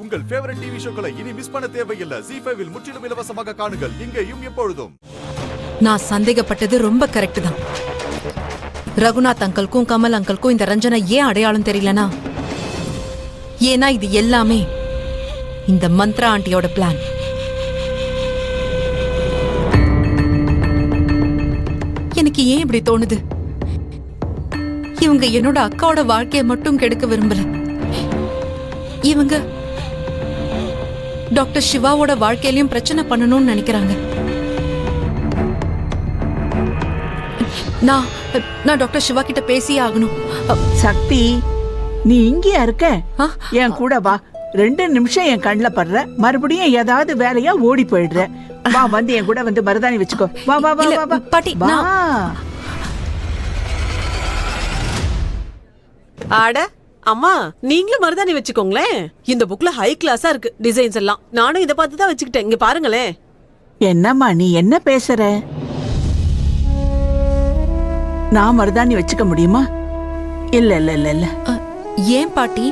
உங்கள் favourite TV ஷோக்களை இனி miss பண்ண தேவையில்லை. ZEE5 இல் முற்றிலும் இலவசமாக காணுங்கள். இங்கேயும் எப்பொழுதும். நான் சந்தேகப்பட்டது ரொம்ப கரெக்ட் தான். ரகுநாத் அங்கிள்க்கும் கமல் அங்கிள்க்கும் இந்த ரஞ்சனா ஏன் அடையாளம் தெரியலனா, ஏன்னா இது எல்லாமே இந்த மந்த்ரா ஆண்டியோட பிளான். எனக்கு ஏன் இப்படி தோணுது? இவங்க என்னோட அக்காவோட வாழ்க்கையை மட்டும் கெடுக்க விரும்பல. இவங்க டாக்டர் சிவாவோட வாழ்க்கையிலயும் பிரச்சனை பண்ணணும்னு நினைக்கிறாங்க. நான் டாக்டர் சிவா கிட்ட பேசியே ஆகணும். சக்தி, நீ இங்கேயா இருக்க? என் கூட வா. 2 நிமிஷம் என் கண்ணுல படுற, மறுபடியும் ஏதாவது வேலையா ஓடி போயிடுற. வா, வந்து என் கூட வந்து மருதாணி வச்சுக்கோ. வா வா வா வா பாட்டி. ஆட அம்மா, நீங்களும் மருதாணி வச்சுக்கோங்களேன். இந்த புக்ல ஹை கிளாஸா இருக்கு டிசைன்ஸ் எல்லாம். நானும் இத பார்த்து தான் வச்சுக்கிட்டேன். இங்க பாருங்களேன். என்னம்மா நீ என்ன பேசுற? நான் மருதாணி வச்சுக்க முடியுமா? இல்ல இல்ல இல்ல இல்ல. ஏன் பாட்டி?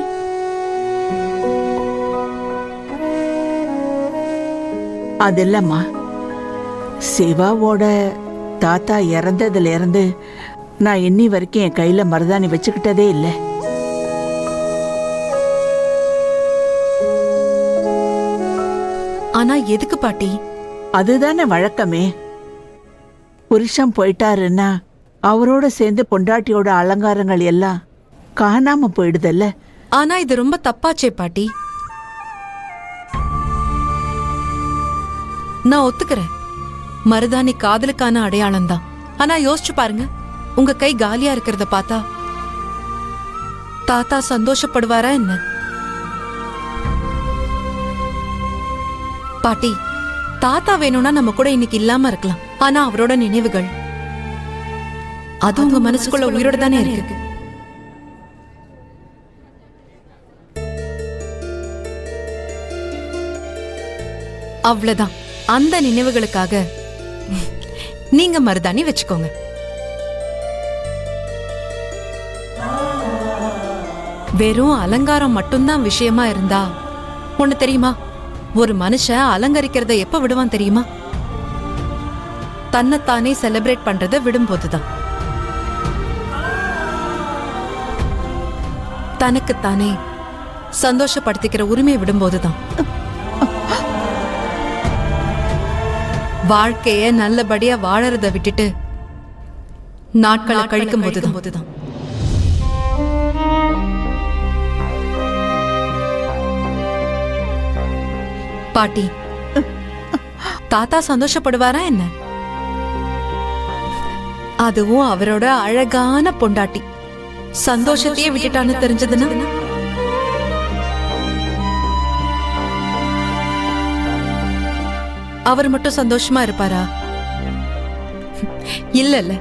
அது இல்லம்மா, சிவாவோட தாத்தா இறந்ததுல இருந்து நான் இன்னி வரைக்கும் என் கையில மருதாணி வச்சுக்கிட்டதே இல்லை. ஆனா எதுக்கு பாட்டி? அதுதானே வழக்கமே. புருஷன் போயிட்டாருன்னா அவரோட சேர்ந்து பொண்டாட்டியோட அலங்காரங்கள் எல்லாம் காணாம போயிடுதல்ல. ஆனா இது ரொம்ப தப்பாச்சே பாட்டி. நான் ஒத்துக்கிறேன், மருதாணி காதலுக்கான அடையாளம் தான். ஆனா யோசிச்சு பாருங்க, உங்க கை காலியா இருக்கிறத பார்த்தா தாத்தா சந்தோஷப்படுவாரா என்ன? பாட்டி, தாத்தா வேணும்னா நம்ம கூட இன்னைக்கு இல்லாம இருக்கலாம். ஆனா அவரோட நினைவுகள் அது உங்க மனசுக்குள்ள உயிரோட தானே இருக்கு. அவ்வளவுதான். அந்த நினைவுகளுக்காக நீங்க மருதாணி வச்சுக்கோங்க. வெறும் அலங்காரம் மட்டும்தான் விஷயமா இருந்தா, ஒண்ணு தெரியுமா, ஒரு மனுஷன் அலங்கரிக்கிறத எப்ப விடுவான் தெரியுமா? தன்னைத்தானே செலிப்ரேட் பண்றத விடும்போதுதான். தனக்குத்தானே சந்தோஷப்படுத்திக்கிற உரிமையை விடும்போதுதான். வாழ்க்கைய நல்லபடியா வாழறத விட்டுட்டு நாட்களை கழிக்கும் போதுதான். பாட்டி, தாத்தா சந்தோஷப்படுவாரா என்ன? அதுவும் அவரோட அழகான பொண்டாட்டி சந்தோஷத்தையே விட்டுட்டான்னு தெரிஞ்சதுன்னா அவர் மட்டும் சந்தோஷமா இருப்பாரா? இல்ல இல்ல.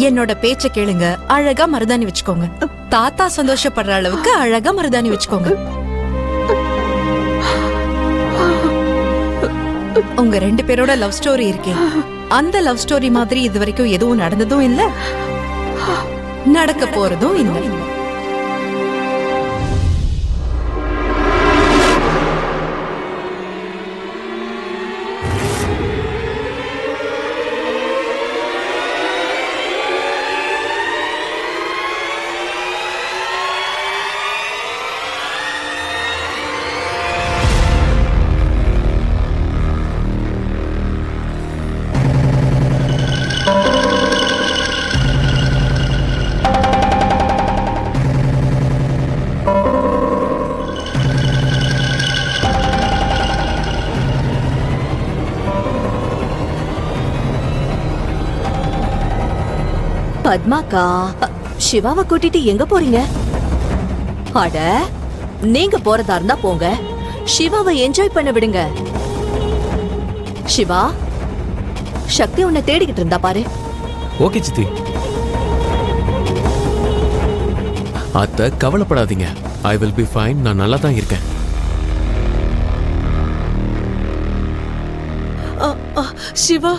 என்னோட பேச்ச கேளுங்க, அழகா மருதாணி வச்சுக்கோங்க. தாத்தா சந்தோஷப்படுற அளவுக்கு அழகா மருதாணி வச்சுக்கோங்க. உங்க 2 பேரோட லவ் ஸ்டோரி இருக்கே, அந்த லவ் ஸ்டோரி மாதிரி இது வரைக்கும் எதுவும் நடந்ததும் இல்ல, நடக்க போறதும் இல்லை. பத்மாக்கா, சிவாவை கூட்டிட்டு எங்க போறீங்க? அட, நீங்க போறதா இருந்தா போங்க, சிவாவை என்ஜாய் பண்ண விடுங்க. சிவா, சக்தி உன்னை தேடிக்கிட்டு இருந்தா பாரு. ஓகே சித்தி. அத்தை கவலைப்படாதீங்க, ஐ வில் பி ஃபைன். நான் நல்லா தான் இருக்கேன். சிவா,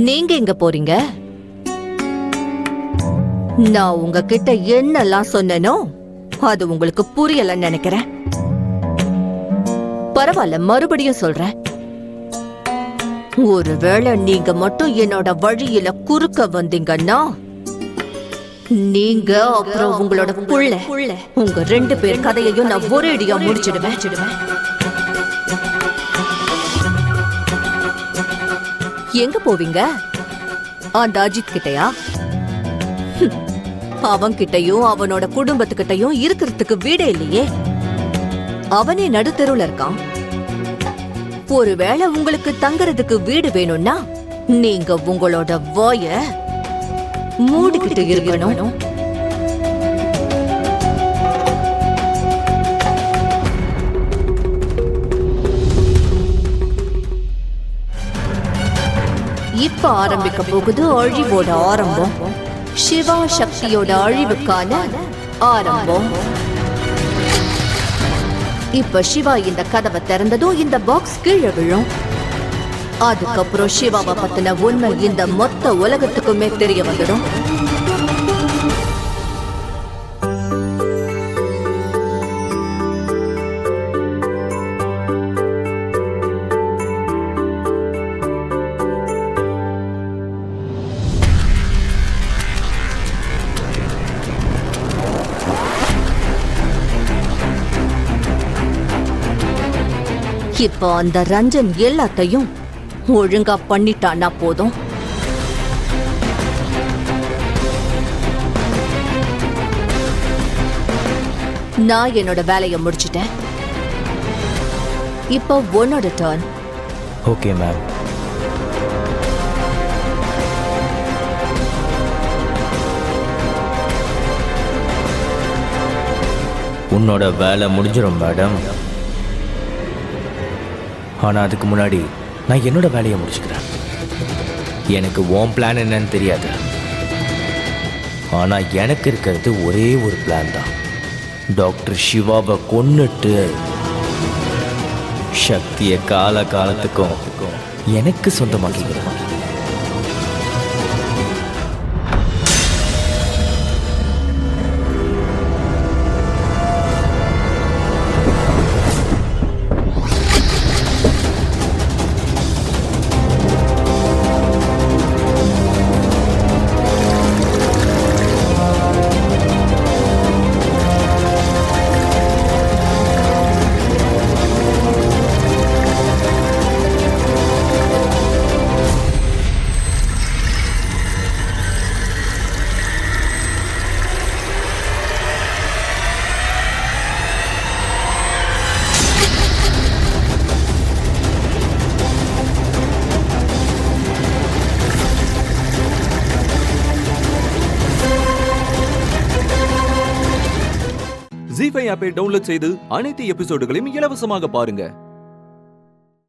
நீங்க எங்க போறீங்க? நான் உங்ககிட்ட என்னெல்லாம் சொன்னேனோ அது உங்களுக்கு புரியலன்னு நினைக்கிறேன். பரவாயில்ல, மறுபடியும் சொல்றேன். ஒருவேளை நீங்க மட்டும் என்னோட வழியில குறுக்க வந்தீங்கன்னா நீங்க அப்புறம் உங்களோட புள்ள உங்க 2 பேர் கதையையும் நான் ஒரேடியா முடிச்சிடுவேன். எங்க போவீங்க? அந்த அஜித் கிட்டயா? அவன்கிட்டயும் அவனோட குடும்பத்துக்கிட்டயும் இருக்கிறதுக்கு வீடே இல்லையே. அவனே நடுத்தெருவுல இருக்கான். ஒருவேளை உங்களுக்கு தங்கறதுக்கு வீடு வேணும்னா நீங்க உங்களோட வாய மூடிக்கிட்டு இருக்கணும். இப்ப ஆரம்பிக்க போகுது அழிவோட ஆரம்பம். சிவா சக்தியோட அழிவுக்கான ஆரம்பம். இப்ப சிவா இந்த கதவை திறந்ததும் இந்த பாக்ஸ் கீழே விழும். அதுக்கப்புறம் சிவாவை பத்தின உண்மை இந்த மொத்த உலகத்துக்குமே தெரிய வந்துடும். இப்போ அந்த ரஞ்சன் எல்லாத்தையும் ஒழுங்கா பண்ணிட்டான்னா போதும். நான் என்னோட வேலையை முடிச்சிட்டேன். இப்போ உன்னோட டர்ன். Okay ma'am. உன்னோட வேலை முடிஞ்சிடும் மேடம். ஆனால் அதுக்கு முன்னாடி நான் என்னோட வேலையை முடிச்சுக்கிறேன். எனக்கு உன் பிளான் என்னன்னு தெரியாது. ஆனால் எனக்கு இருக்கிறது ஒரே ஒரு பிளான் தான். டாக்டர் சிவாவை கொன்னுட்டு சக்தியை காலத்துக்கும் எனக்கு சொந்தமாக்கிக்கிறேன். ZEE5 ஆப்பை டவுன்லோட் செய்து அனைத்து எபிசோடுகளையும் இலவசமாக பாருங்க.